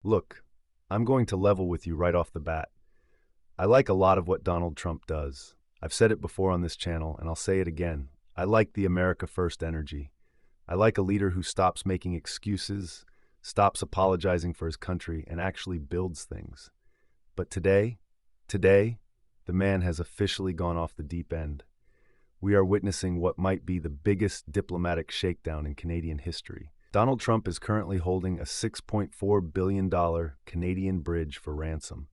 Look, I'm going to level with you right off the bat. I like a lot of what Donald Trump does. I've said it before on this channel, and I'll say it again. I like the America First energy. I like a leader who stops making excuses, stops apologizing for his country, and actually builds things. But today, the man has officially gone off the deep end. We are witnessing what might be the biggest diplomatic shakedown in Canadian history. Donald Trump is currently holding a $6.4 billion Canadian bridge for ransom.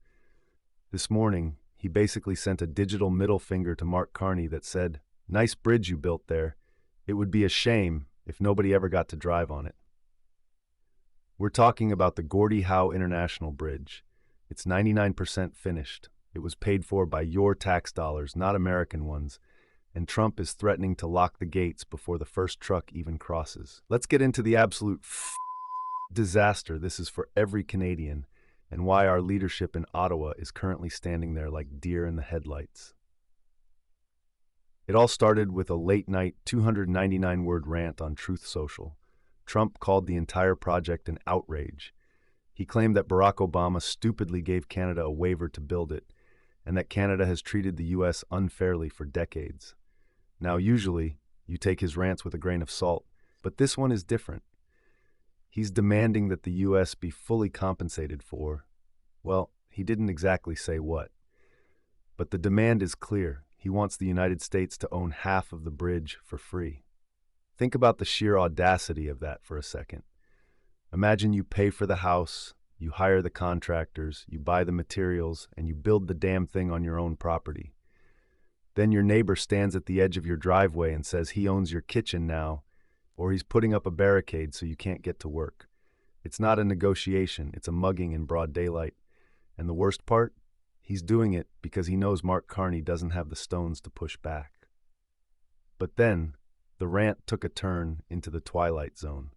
This morning, he basically sent a digital middle finger to Mark Carney that said, "Nice bridge you built there. It would be a shame if nobody ever got to drive on it." We're talking about the Gordie Howe International Bridge. It's 99% finished. It was paid for by your tax dollars, not American ones, and Trump is threatening to lock the gates before the first truck even crosses. Let's get into the absolute disaster this is for every Canadian, and why our leadership in Ottawa is currently standing there like deer in the headlights. It all started with a late-night 299-word rant on Truth Social. Trump called the entire project an outrage. He claimed that Barack Obama stupidly gave Canada a waiver to build it, and that Canada has treated the U.S. unfairly for decades. Now, usually, you take his rants with a grain of salt, but this one is different. He's demanding that the U.S. be fully compensated for, well, he didn't exactly say what. But the demand is clear. He wants the United States to own half of the bridge for free. Think about the sheer audacity of that for a second. Imagine you pay for the house, you hire the contractors, you buy the materials, and you build the damn thing on your own property. Then your neighbor stands at the edge of your driveway and says he owns your kitchen now, or he's putting up a barricade so you can't get to work. It's not a negotiation, it's a mugging in broad daylight. And the worst part? He's doing it because he knows Mark Carney doesn't have the stones to push back. But then, the rant took a turn into the twilight zone.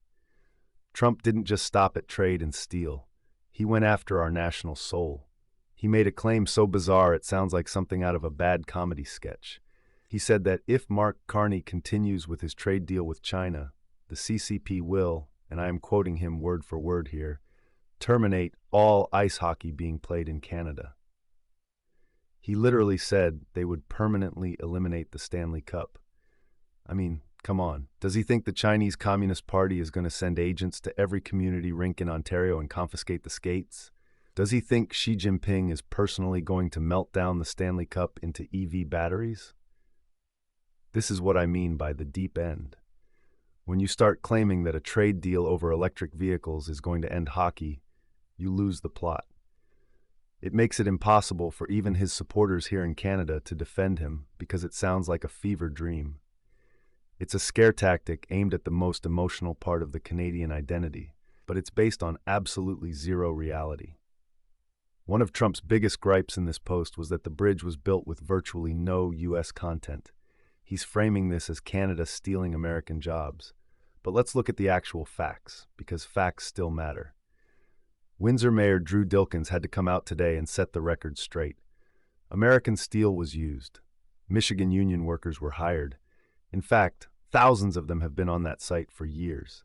Trump didn't just stop at trade and steel. He went after our national soul. He made a claim so bizarre it sounds like something out of a bad comedy sketch. He said that if Mark Carney continues with his trade deal with China, the CCP will, and I am quoting him word for word here, terminate all ice hockey being played in Canada. He literally said they would permanently eliminate the Stanley Cup. I mean, come on. Does he think the Chinese Communist Party is going to send agents to every community rink in Ontario and confiscate the skates? Does he think Xi Jinping is personally going to melt down the Stanley Cup into EV batteries? This is what I mean by the deep end. When you start claiming that a trade deal over electric vehicles is going to end hockey, you lose the plot. It makes it impossible for even his supporters here in Canada to defend him because it sounds like a fever dream. It's a scare tactic aimed at the most emotional part of the Canadian identity, but it's based on absolutely zero reality. One of Trump's biggest gripes in this post was that the bridge was built with virtually no U.S. content. He's framing this as Canada stealing American jobs. But let's look at the actual facts, because facts still matter. Windsor Mayor Drew Dilkens had to come out today and set the record straight. American steel was used. Michigan union workers were hired. In fact, thousands of them have been on that site for years.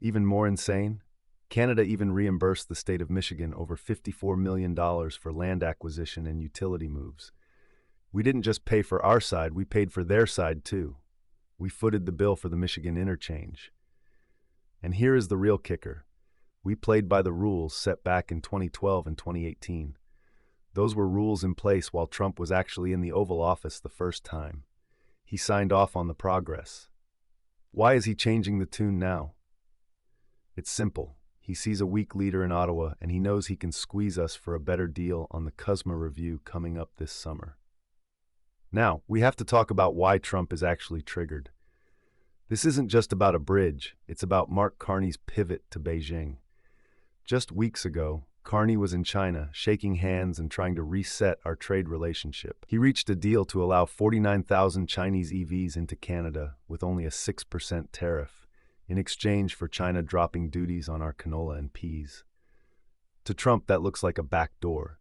Even more insane, Canada even reimbursed the state of Michigan over $54 million for land acquisition and utility moves. We didn't just pay for our side, we paid for their side too. We footed the bill for the Michigan interchange. And here is the real kicker. We played by the rules set back in 2012 and 2018. Those were rules in place while Trump was actually in the Oval Office the first time. He signed off on the progress. Why is he changing the tune now? It's simple. He sees a weak leader in Ottawa, and he knows he can squeeze us for a better deal on the CUSMA review coming up this summer. Now, we have to talk about why Trump is actually triggered. This isn't just about a bridge, it's about Mark Carney's pivot to Beijing. Just weeks ago, Carney was in China, shaking hands and trying to reset our trade relationship. He reached a deal to allow 49,000 Chinese EVs into Canada with only a 6% tariff, in exchange for China dropping duties on our canola and peas. To Trump, that looks like a backdoor.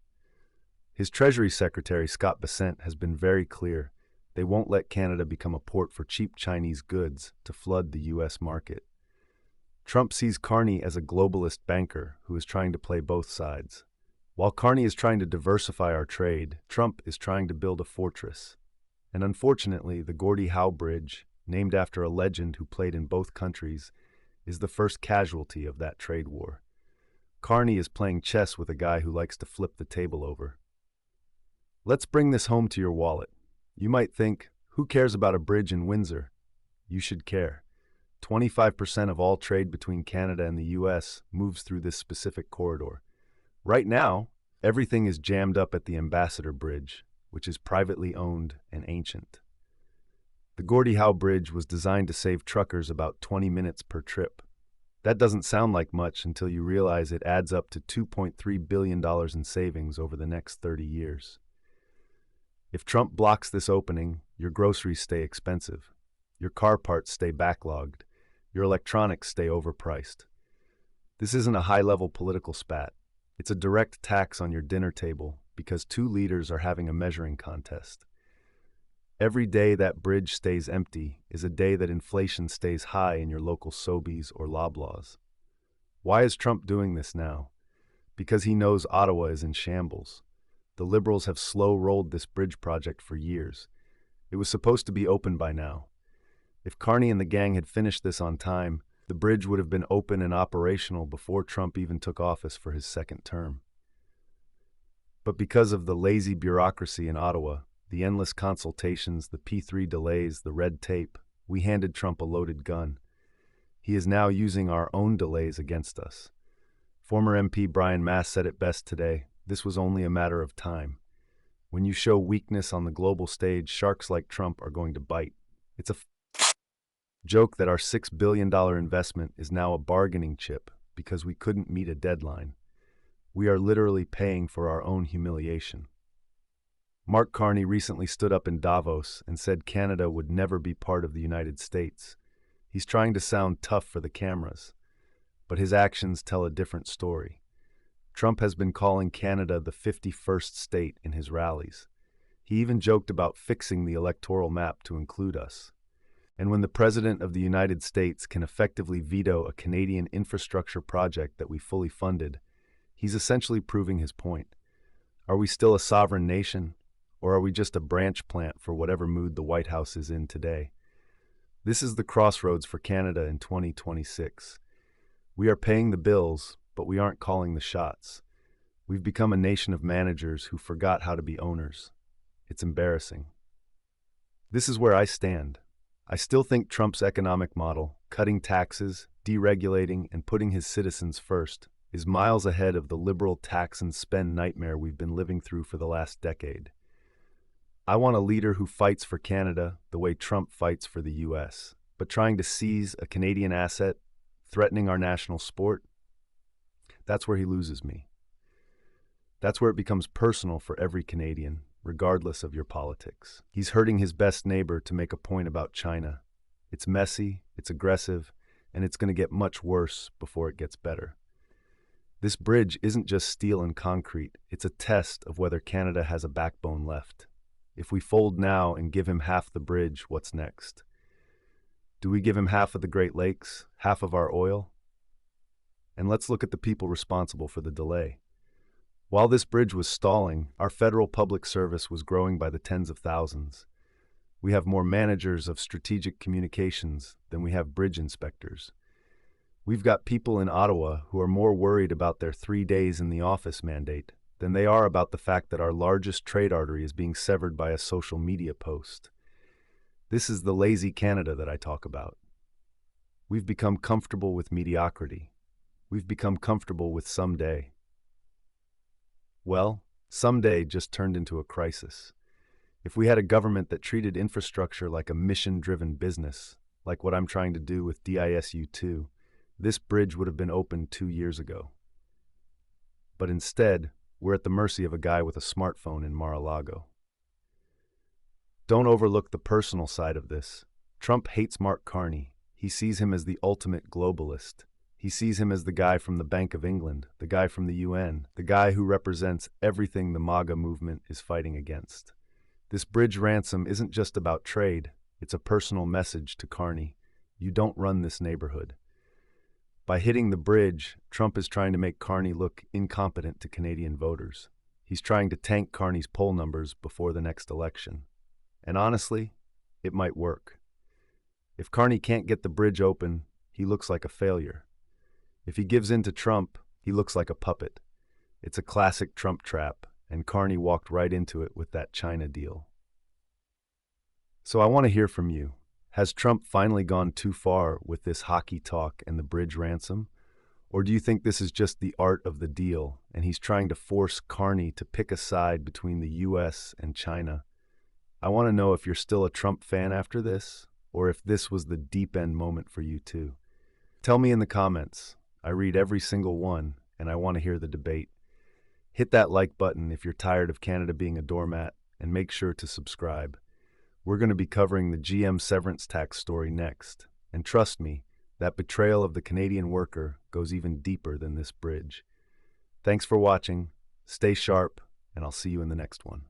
His Treasury Secretary, Scott Bessent, has been very clear. They won't let Canada become a port for cheap Chinese goods to flood the U.S. market. Trump sees Carney as a globalist banker who is trying to play both sides. While Carney is trying to diversify our trade, Trump is trying to build a fortress. And unfortunately, the Gordie Howe Bridge, named after a legend who played in both countries, is the first casualty of that trade war. Carney is playing chess with a guy who likes to flip the table over. Let's bring this home to your wallet. You might think, who cares about a bridge in Windsor? You should care. 25% of all trade between Canada and the US moves through this specific corridor. Right now, everything is jammed up at the Ambassador Bridge, which is privately owned and ancient. The Gordie Howe Bridge was designed to save truckers about 20 minutes per trip. That doesn't sound like much until you realize it adds up to $2.3 billion in savings over the next 30 years. If Trump blocks this opening, your groceries stay expensive, your car parts stay backlogged, your electronics stay overpriced. This isn't a high-level political spat. It's a direct tax on your dinner table because two leaders are having a measuring contest. Every day that bridge stays empty is a day that inflation stays high in your local Sobeys or Loblaws. Why is Trump doing this now? Because he knows Ottawa is in shambles. The Liberals have slow-rolled this bridge project for years. It was supposed to be open by now. If Carney and the gang had finished this on time, the bridge would have been open and operational before Trump even took office for his second term. But because of the lazy bureaucracy in Ottawa, the endless consultations, the P3 delays, the red tape, we handed Trump a loaded gun. He is now using our own delays against us. Former MP Brian Mass said it best today, this was only a matter of time. When you show weakness on the global stage, sharks like Trump are going to bite. It's a joke that our $6 billion investment is now a bargaining chip because we couldn't meet a deadline. We are literally paying for our own humiliation. Mark Carney recently stood up in Davos and said Canada would never be part of the United States. He's trying to sound tough for the cameras, but his actions tell a different story. Trump has been calling Canada the 51st state in his rallies. He even joked about fixing the electoral map to include us. And when the President of the United States can effectively veto a Canadian infrastructure project that we fully funded, he's essentially proving his point. Are we still a sovereign nation, or are we just a branch plant for whatever mood the White House is in today? This is the crossroads for Canada in 2026. We are paying the bills, but we aren't calling the shots. We've become a nation of managers who forgot how to be owners. It's embarrassing. This is where I stand. I still think Trump's economic model, cutting taxes, deregulating, and putting his citizens first, is miles ahead of the liberal tax and spend nightmare we've been living through for the last decade. I want a leader who fights for Canada the way Trump fights for the US, but trying to seize a Canadian asset, threatening our national sport, that's where he loses me. That's where it becomes personal for every Canadian, regardless of your politics. He's hurting his best neighbor to make a point about China. It's messy, it's aggressive, and it's going to get much worse before it gets better. This bridge isn't just steel and concrete, it's a test of whether Canada has a backbone left. If we fold now and give him half the bridge, what's next? Do we give him half of the Great Lakes, half of our oil? And let's look at the people responsible for the delay. While this bridge was stalling, our federal public service was growing by the tens of thousands. We have more managers of strategic communications than we have bridge inspectors. We've got people in Ottawa who are more worried about their 3 days in the office mandate than they are about the fact that our largest trade artery is being severed by a social media post. This is the lazy Canada that I talk about. We've become comfortable with mediocrity. We've become comfortable with someday. Well, someday just turned into a crisis. If we had a government that treated infrastructure like a mission-driven business, like what I'm trying to do with DISU2, this bridge would have been opened 2 years ago. But instead, we're at the mercy of a guy with a smartphone in Mar-a-Lago. Don't overlook the personal side of this. Trump hates Mark Carney. He sees him as the ultimate globalist. He sees him as the guy from the Bank of England, the guy from the UN, the guy who represents everything the MAGA movement is fighting against. This bridge ransom isn't just about trade. It's a personal message to Carney. You don't run this neighborhood. By hitting the bridge, Trump is trying to make Carney look incompetent to Canadian voters. He's trying to tank Carney's poll numbers before the next election. And honestly, it might work. If Carney can't get the bridge open, he looks like a failure. If he gives in to Trump, he looks like a puppet. It's a classic Trump trap, and Carney walked right into it with that China deal. So I want to hear from you. Has Trump finally gone too far with this hockey talk and the bridge ransom? Or do you think this is just the art of the deal, and he's trying to force Carney to pick a side between the U.S. and China? I want to know if you're still a Trump fan after this, or if this was the deep end moment for you too. Tell me in the comments. I read every single one, and I want to hear the debate. Hit that like button if you're tired of Canada being a doormat, and make sure to subscribe. We're going to be covering the GM severance tax story next, and trust me, that betrayal of the Canadian worker goes even deeper than this bridge. Thanks for watching, stay sharp, and I'll see you in the next one.